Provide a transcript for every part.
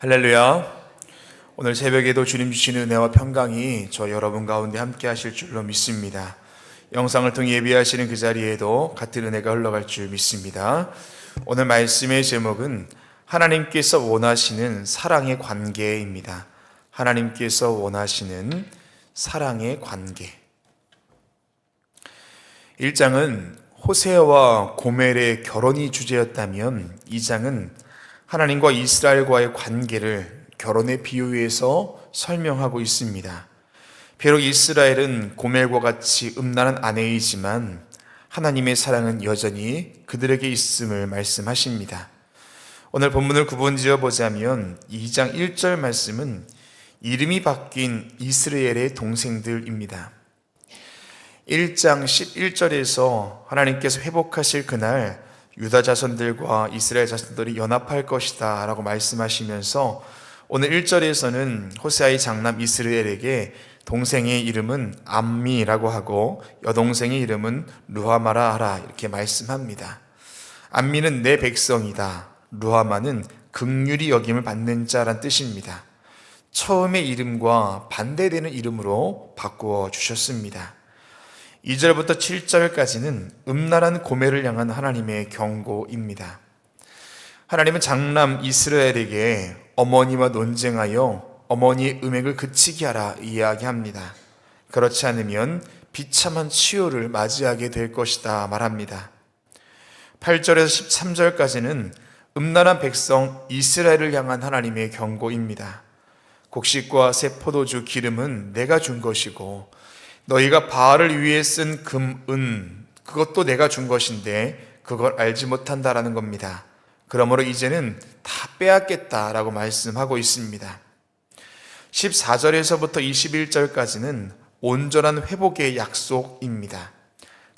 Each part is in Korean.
할렐루야. 오늘 새벽에도 주님 주시는 은혜와 평강이 저 여러분 가운데 함께 하실 줄로 믿습니다. 영상을 통해 예배하시는 그 자리에도 같은 은혜가 흘러갈 줄 믿습니다. 오늘 말씀의 제목은 하나님께서 원하시는 사랑의 관계입니다. 하나님께서 원하시는 사랑의 관계. 1장은 호세아와 고멜의 결혼이 주제였다면 2장은 하나님과 이스라엘과의 관계를 결혼의 비유에서 설명하고 있습니다. 비록 이스라엘은 고멜과 같이 음란한 아내이지만 하나님의 사랑은 여전히 그들에게 있음을 말씀하십니다. 오늘 본문을 구분지어 보자면 2장 1절 말씀은 이름이 바뀐 이스라엘의 동생들입니다. 1장 11절에서 하나님께서 회복하실 그날 유다 자손들과 이스라엘 자손들이 연합할 것이다 라고 말씀하시면서 오늘 1절에서는 호세아의 장남 이스라엘에게 동생의 이름은 암미라고 하고 여동생의 이름은 루하마라 하라 이렇게 말씀합니다. 암미는 내 백성이다. 루하마는 긍휼히 여김을 받는 자란 뜻입니다. 처음의 이름과 반대되는 이름으로 바꾸어 주셨습니다. 2절부터 7절까지는 음란한 고멜을 향한 하나님의 경고입니다. 하나님은 장남 이스라엘에게 어머니와 논쟁하여 어머니의 음행을 그치게 하라 이야기합니다. 그렇지 않으면 비참한 치욕을 맞이하게 될 것이다 말합니다. 8절에서 13절까지는 음란한 백성 이스라엘을 향한 하나님의 경고입니다. 곡식과 새 포도주 기름은 내가 준 것이고 너희가 바알을 위해 쓴 금, 은 그것도 내가 준 것인데 그걸 알지 못한다라는 겁니다. 그러므로 이제는 다 빼앗겠다라고 말씀하고 있습니다. 14절에서부터 21절까지는 온전한 회복의 약속입니다.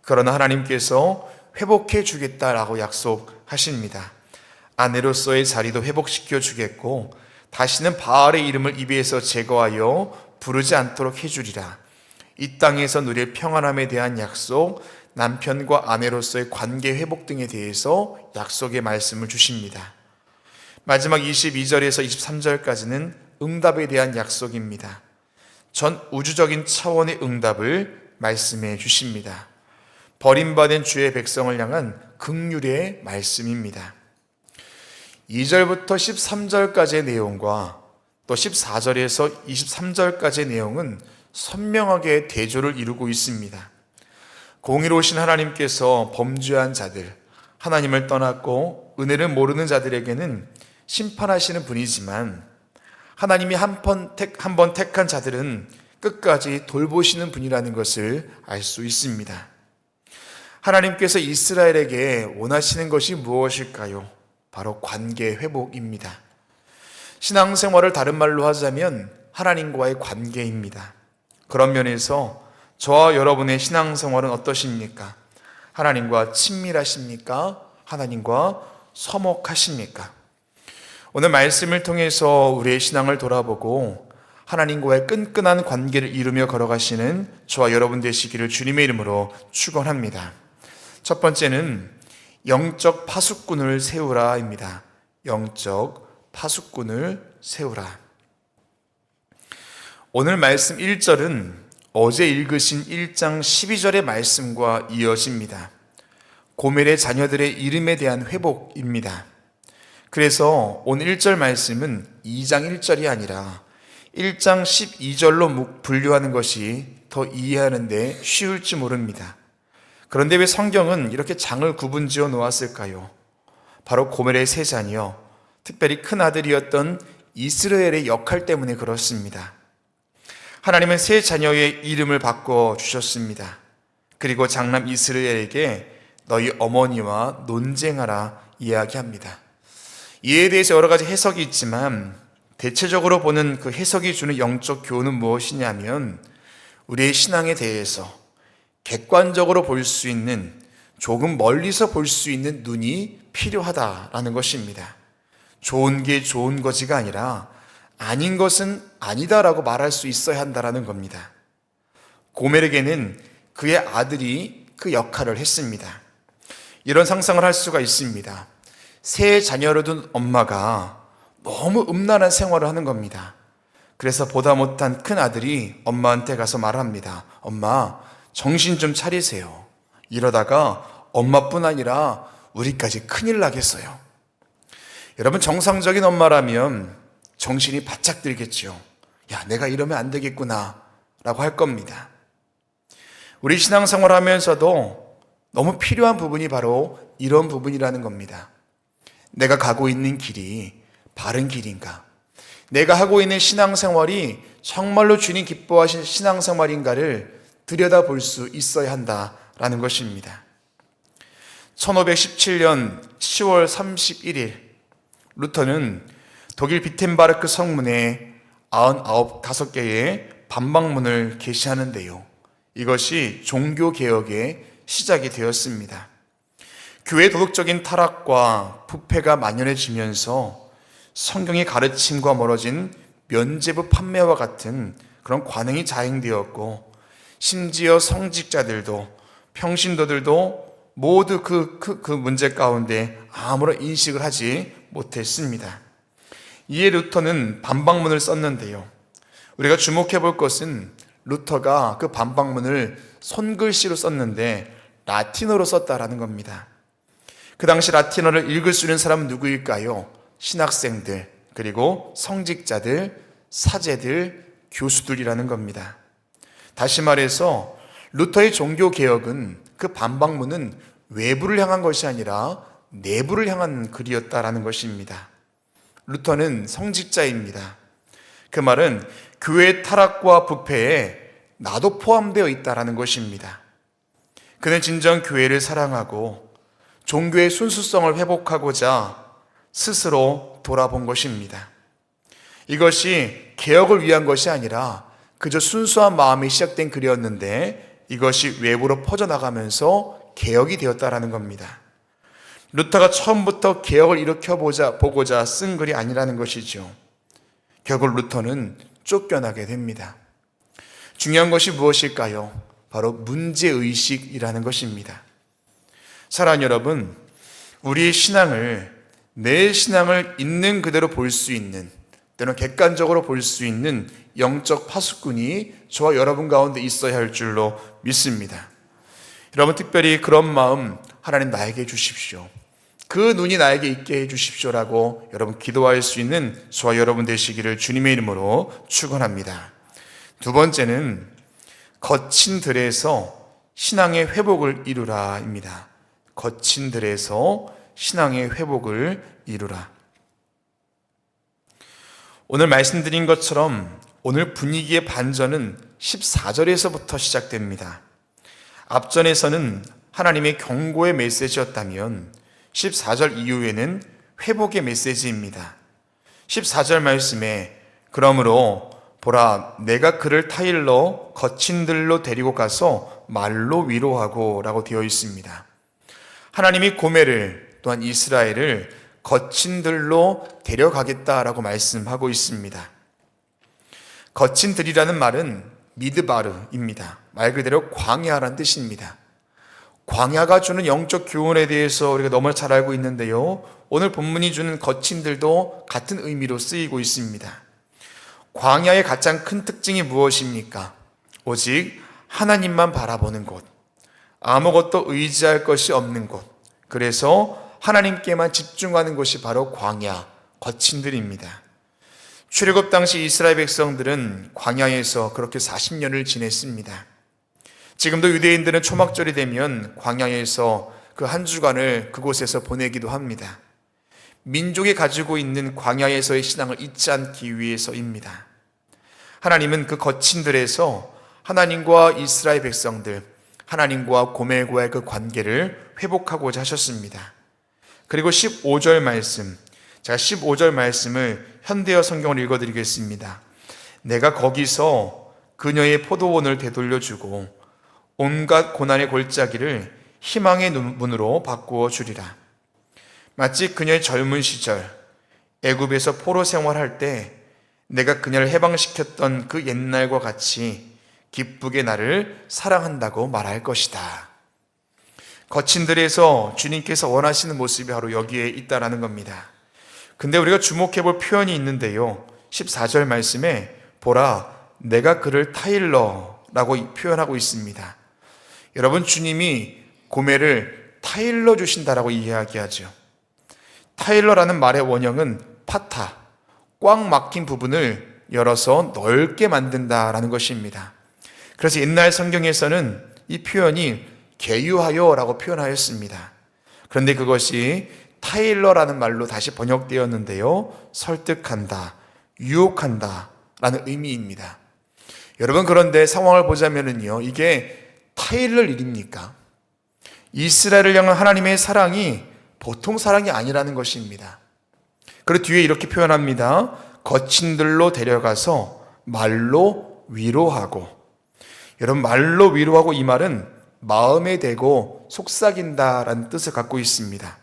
그러나 하나님께서 회복해 주겠다라고 약속하십니다. 아내로서의 자리도 회복시켜 주겠고 다시는 바알의 이름을 입에서 제거하여 부르지 않도록 해주리라. 이 땅에서 누릴 평안함에 대한 약속, 남편과 아내로서의 관계 회복 등에 대해서 약속의 말씀을 주십니다. 마지막 22절에서 23절까지는 응답에 대한 약속입니다. 전 우주적인 차원의 응답을 말씀해 주십니다. 버림받은 주의 백성을 향한 긍휼의 말씀입니다. 2절부터 13절까지의 내용과 또 14절에서 23절까지의 내용은 선명하게 대조를 이루고 있습니다. 공의로우신 하나님께서 범죄한 자들, 하나님을 떠났고 은혜를 모르는 자들에게는 심판하시는 분이지만 하나님이 한 번 택한 자들은 끝까지 돌보시는 분이라는 것을 알 수 있습니다. 하나님께서 이스라엘에게 원하시는 것이 무엇일까요? 바로 관계 회복입니다. 신앙생활을 다른 말로 하자면 하나님과의 관계입니다. 그런 면에서 저와 여러분의 신앙생활은 어떠십니까? 하나님과 친밀하십니까? 하나님과 서먹하십니까? 오늘 말씀을 통해서 우리의 신앙을 돌아보고 하나님과의 끈끈한 관계를 이루며 걸어가시는 저와 여러분 되시기를 주님의 이름으로 축원합니다. 첫 번째는 영적 파수꾼을 세우라입니다. 영적 파수꾼을 세우라. 오늘 말씀 1절은 어제 읽으신 1장 12절의 말씀과 이어집니다. 고멜의 자녀들의 이름에 대한 회복입니다. 그래서 오늘 1절 말씀은 2장 1절이 아니라 1장 12절로 분류하는 것이 더 이해하는데 쉬울지 모릅니다. 그런데 왜 성경은 이렇게 장을 구분지어 놓았을까요? 바로 고멜의 세 자녀, 특별히 큰 아들이었던 이스라엘의 역할 때문에 그렇습니다. 하나님은 세 자녀의 이름을 바꿔 주셨습니다. 그리고 장남 이스라엘에게 너희 어머니와 논쟁하라 이야기합니다. 이에 대해서 여러 가지 해석이 있지만 대체적으로 보는 그 해석이 주는 영적 교훈은 무엇이냐면 우리의 신앙에 대해서 객관적으로 볼 수 있는, 조금 멀리서 볼 수 있는 눈이 필요하다라는 것입니다. 좋은 게 좋은 것이가 아니라 아닌 것은 아니다라고 말할 수 있어야 한다라는 겁니다. 고멜에게는 그의 아들이 그 역할을 했습니다. 이런 상상을 할 수가 있습니다. 세 자녀를 둔 엄마가 너무 음란한 생활을 하는 겁니다. 그래서 보다 못한 큰 아들이 엄마한테 가서 말합니다. 엄마, 정신 좀 차리세요. 이러다가 엄마뿐 아니라 우리까지 큰일 나겠어요. 여러분, 정상적인 엄마라면 정신이 바짝 들겠죠. 야, 내가 이러면 안 되겠구나 라고 할 겁니다. 우리 신앙생활 하면서도 너무 필요한 부분이 바로 이런 부분이라는 겁니다. 내가 가고 있는 길이 바른 길인가? 내가 하고 있는 신앙생활이 정말로 주님 기뻐하신 신앙생활인가를 들여다볼 수 있어야 한다라는 것입니다. 1517년 10월 31일 루터는 독일 비텐바르크 성문에 5개의 반박문을 게시하는데요. 이것이 종교개혁의 시작이 되었습니다. 교회 도덕적인 타락과 부패가 만연해지면서 성경의 가르침과 멀어진 면죄부 판매와 같은 그런 관행이 자행되었고, 심지어 성직자들도 평신도들도 모두 그 문제 가운데 아무런 인식을 하지 못했습니다. 이에 루터는 반박문을 썼는데요. 우리가 주목해 볼 것은 루터가 그 반박문을 손글씨로 썼는데 라틴어로 썼다라는 겁니다. 그 당시 라틴어를 읽을 수 있는 사람은 누구일까요? 신학생들, 그리고 성직자들, 사제들, 교수들이라는 겁니다. 다시 말해서 루터의 종교개혁은 그 반박문은 외부를 향한 것이 아니라 내부를 향한 글이었다라는 것입니다. 루터는 성직자입니다. 그 말은 교회의 타락과 부패에 나도 포함되어 있다라는 것입니다. 그는 진정 교회를 사랑하고 종교의 순수성을 회복하고자 스스로 돌아본 것입니다. 이것이 개혁을 위한 것이 아니라 그저 순수한 마음이 시작된 글이었는데 이것이 외부로 퍼져나가면서 개혁이 되었다라는 겁니다. 루터가 처음부터 개혁을 보고자 쓴 글이 아니라는 것이죠. 결국 루터는 쫓겨나게 됩니다. 중요한 것이 무엇일까요? 바로 문제의식이라는 것입니다. 사랑하는 여러분, 우리의 신앙을, 내 신앙을 있는 그대로 볼 수 있는, 때로는 객관적으로 볼 수 있는 영적 파수꾼이 저와 여러분 가운데 있어야 할 줄로 믿습니다. 여러분, 특별히 그런 마음 하나님 나에게 주십시오. 그 눈이 나에게 있게 해 주십시오라고 여러분 기도할 수 있는 저와 여러분 되시기를 주님의 이름으로 축원합니다. 두 번째는 거친 들에서 신앙의 회복을 이루라입니다. 거친 들에서 신앙의 회복을 이루라. 오늘 말씀드린 것처럼 오늘 분위기의 반전은 14절에서부터 시작됩니다. 앞전에서는 하나님의 경고의 메시지였다면 14절 이후에는 회복의 메시지입니다. 14절 말씀에 그러므로 보라 내가 그를 타일러 거친 들로 데리고 가서 말로 위로하고 라고 되어 있습니다. 하나님이 고멜을 또한 이스라엘을 거친 들로 데려가겠다라고 말씀하고 있습니다. 거친 들이라는 말은 미드바르입니다. 말 그대로 광야라는 뜻입니다. 광야가 주는 영적 교훈에 대해서 우리가 너무 잘 알고 있는데요. 오늘 본문이 주는 거친 들도 같은 의미로 쓰이고 있습니다. 광야의 가장 큰 특징이 무엇입니까? 오직 하나님만 바라보는 곳, 아무것도 의지할 것이 없는 곳, 그래서 하나님께만 집중하는 곳이 바로 광야, 거친 들입니다. 출애굽 당시 이스라엘 백성들은 광야에서 그렇게 40년을 지냈습니다. 지금도 유대인들은 초막절이 되면 광야에서 그 한 주간을 그곳에서 보내기도 합니다. 민족이 가지고 있는 광야에서의 신앙을 잊지 않기 위해서입니다. 하나님은 그 거친 들에서 하나님과 이스라엘 백성들, 하나님과 고멜과의 그 관계를 회복하고자 하셨습니다. 그리고 15절 말씀, 제가 15절 말씀을 현대어 성경을 읽어드리겠습니다. 내가 거기서 그녀의 포도원을 되돌려주고 온갖 고난의 골짜기를 희망의 문으로 바꾸어 주리라. 마치 그녀의 젊은 시절 애굽에서 포로 생활할 때 내가 그녀를 해방시켰던 그 옛날과 같이 기쁘게 나를 사랑한다고 말할 것이다. 거친 들에서 주님께서 원하시는 모습이 바로 여기에 있다라는 겁니다. 근데 우리가 주목해 볼 표현이 있는데요. 14절 말씀에 보라 내가 그를 타일러라고 표현하고 있습니다. 여러분, 주님이 고멜을 타일러 주신다라고 이야기하죠. 타일러라는 말의 원형은 파타, 꽉 막힌 부분을 열어서 넓게 만든다라는 것입니다. 그래서 옛날 성경에서는 이 표현이 개유하여라고 표현하였습니다. 그런데 그것이 타일러라는 말로 다시 번역되었는데요. 설득한다, 유혹한다 라는 의미입니다. 여러분, 그런데 상황을 보자면요, 이게 타일러 일입니까? 이스라엘을 향한 하나님의 사랑이 보통 사랑이 아니라는 것입니다. 그리고 뒤에 이렇게 표현합니다. 거친들로 데려가서 말로 위로하고. 여러분, 말로 위로하고 이 말은 마음에 대고 속삭인다라는 뜻을 갖고 있습니다.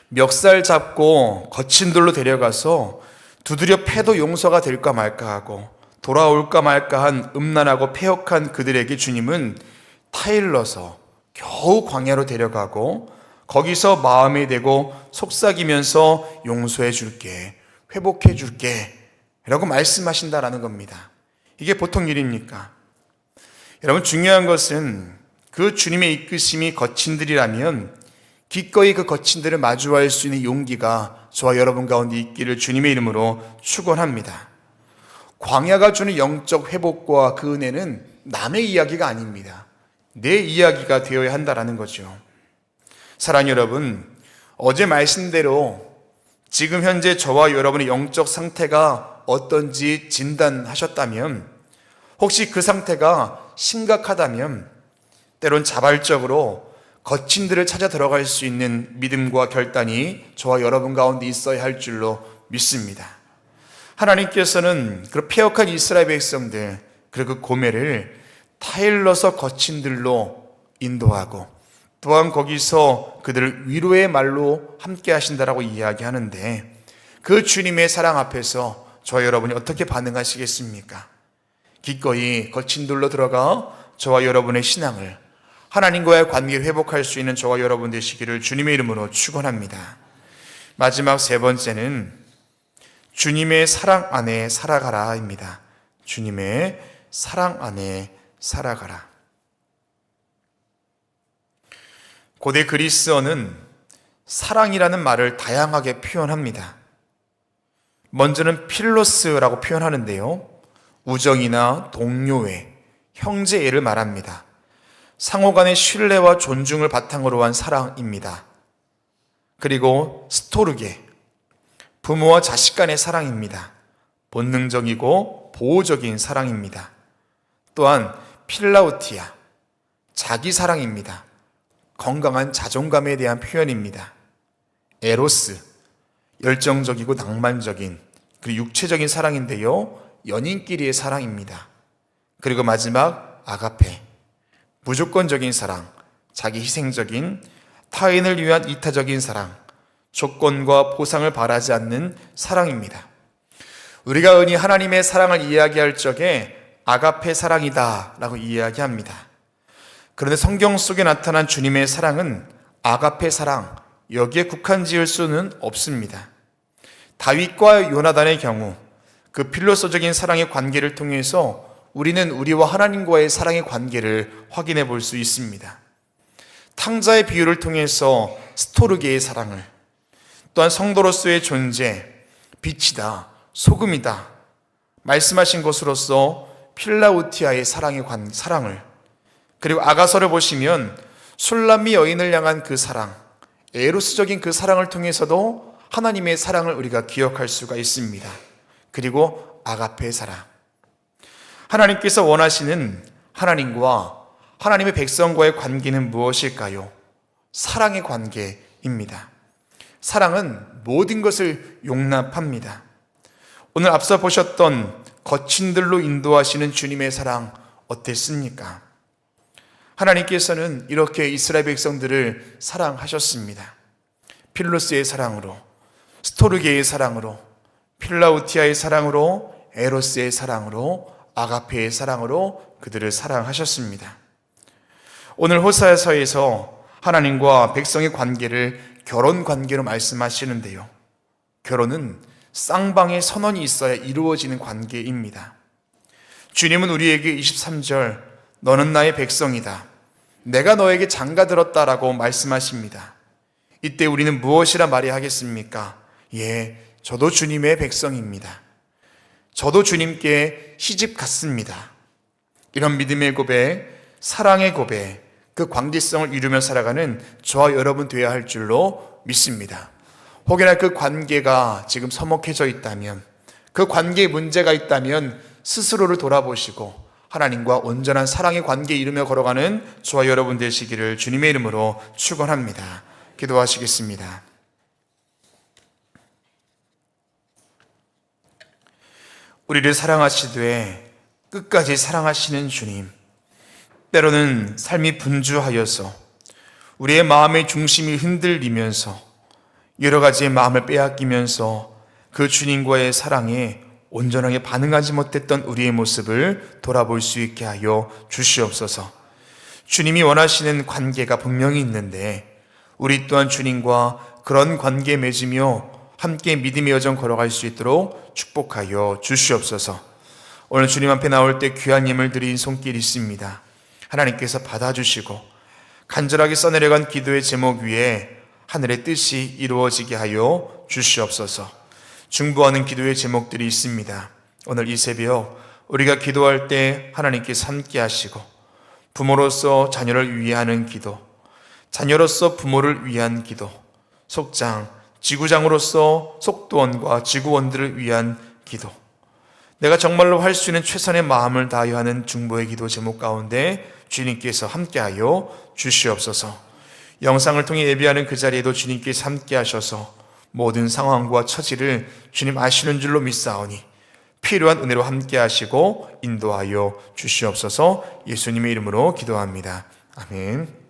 멱살 잡고 거친들로 데려가서 두드려 패도 용서가 될까 말까 하고 돌아올까 말까 한 음란하고 패역한 그들에게 주님은 타일러서 겨우 광야로 데려가고 거기서 마음에 대고 속삭이면서 용서해 줄게, 회복해 줄게 라고 말씀하신다라는 겁니다. 이게 보통 일입니까? 여러분, 중요한 것은 그 주님의 이끄심이 거친들이라면 기꺼이 그 거친들을 마주할 수 있는 용기가 저와 여러분 가운데 있기를 주님의 이름으로 축원합니다. 광야가 주는 영적 회복과 그 은혜는 남의 이야기가 아닙니다. 내 이야기가 되어야 한다라는 거죠. 사랑하는 여러분, 어제 말씀대로 지금 현재 저와 여러분의 영적 상태가 어떤지 진단하셨다면, 혹시 그 상태가 심각하다면 때론 자발적으로 거친들을 찾아 들어갈 수 있는 믿음과 결단이 저와 여러분 가운데 있어야 할 줄로 믿습니다. 하나님께서는 그 패역한 이스라엘 백성들, 그리고 그 고멜을 타일러서 거친들로 인도하고 또한 거기서 그들을 위로의 말로 함께 하신다라고 이야기하는데, 그 주님의 사랑 앞에서 저와 여러분이 어떻게 반응하시겠습니까? 기꺼이 거친들로 들어가 저와 여러분의 신앙을, 하나님과의 관계를 회복할 수 있는 저와 여러분 되시기를 주님의 이름으로 축원합니다. 마지막 세 번째는 주님의 사랑 안에 살아가라입니다. 주님의 사랑 안에 살아가라. 고대 그리스어는 사랑이라는 말을 다양하게 표현합니다. 먼저는 필로스라고 표현하는데요, 우정이나 동료애, 형제애를 말합니다. 상호 간의 신뢰와 존중을 바탕으로 한 사랑입니다. 그리고 스토르게, 부모와 자식 간의 사랑입니다. 본능적이고 보호적인 사랑입니다. 또한 필라우티아, 자기 사랑입니다. 건강한 자존감에 대한 표현입니다. 에로스, 열정적이고 낭만적인 그리고 육체적인 사랑인데요, 연인끼리의 사랑입니다. 그리고 마지막 아가페, 무조건적인 사랑, 자기 희생적인 타인을 위한 이타적인 사랑, 조건과 보상을 바라지 않는 사랑입니다. 우리가 흔히 하나님의 사랑을 이야기할 적에 아가페 사랑이다 라고 이야기합니다. 그런데 성경 속에 나타난 주님의 사랑은 아가페 사랑, 여기에 국한 지을 수는 없습니다. 다윗과 요나단의 경우 그 필로소적인 사랑의 관계를 통해서 우리는 우리와 하나님과의 사랑의 관계를 확인해 볼 수 있습니다. 탕자의 비유를 통해서 스토르게의 사랑을, 또한 성도로서의 존재, 빛이다, 소금이다 말씀하신 것으로서 필라우티아의 사랑을, 그리고 아가서를 보시면 술람미 여인을 향한 그 사랑, 에로스적인 그 사랑을 통해서도 하나님의 사랑을 우리가 기억할 수가 있습니다. 그리고 아가페의 사랑, 하나님께서 원하시는 하나님과 하나님의 백성과의 관계는 무엇일까요? 사랑의 관계입니다. 사랑은 모든 것을 용납합니다. 오늘 앞서 보셨던 거친들로 인도하시는 주님의 사랑 어땠습니까? 하나님께서는 이렇게 이스라엘 백성들을 사랑하셨습니다. 필로스의 사랑으로, 스토르게의 사랑으로, 필라우티아의 사랑으로, 에로스의 사랑으로, 아가페의 사랑으로 그들을 사랑하셨습니다. 오늘 호사야서에서 하나님과 백성의 관계를 결혼 관계로 말씀하시는데요, 결혼은 쌍방의 선언이 있어야 이루어지는 관계입니다. 주님은 우리에게 23절 너는 나의 백성이다, 내가 너에게 장가들었다라고 말씀하십니다. 이때 우리는 무엇이라 말해야 하겠습니까? 예, 저도 주님의 백성입니다. 저도 주님께 시집 갔습니다. 이런 믿음의 고백, 사랑의 고백, 그 관계성을 이루며 살아가는 저와 여러분 되어야 할 줄로 믿습니다. 혹여나 그 관계가 지금 서먹해져 있다면, 그 관계에 문제가 있다면 스스로를 돌아보시고 하나님과 온전한 사랑의 관계에 이르며 걸어가는 저와 여러분 되시기를 주님의 이름으로 축원합니다. 기도하시겠습니다. 우리를 사랑하시되 끝까지 사랑하시는 주님, 때로는 삶이 분주하여서 우리의 마음의 중심이 흔들리면서 여러 가지의 마음을 빼앗기면서 그 주님과의 사랑에 온전하게 반응하지 못했던 우리의 모습을 돌아볼 수 있게 하여 주시옵소서. 주님이 원하시는 관계가 분명히 있는데 우리 또한 주님과 그런 관계에 맺으며 함께 믿음의 여정 걸어갈 수 있도록 축복하여 주시옵소서. 오늘 주님 앞에 나올 때 귀한 예물 드린 손길이 있습니다. 하나님께서 받아주시고 간절하게 써내려간 기도의 제목 위에 하늘의 뜻이 이루어지게 하여 주시옵소서. 중보하는 기도의 제목들이 있습니다. 오늘 이 새벽 우리가 기도할 때 하나님께서 함께 하시고, 부모로서 자녀를 위하는 기도, 자녀로서 부모를 위한 기도, 속장, 지구장으로서 속도원과 지구원들을 위한 기도, 내가 정말로 할 수 있는 최선의 마음을 다하여 하는 중보의 기도 제목 가운데 주님께서 함께하여 주시옵소서. 영상을 통해 예배하는 그 자리에도 주님께서 함께 하셔서 모든 상황과 처지를 주님 아시는 줄로 믿사오니 필요한 은혜로 함께 하시고 인도하여 주시옵소서. 예수님의 이름으로 기도합니다. 아멘.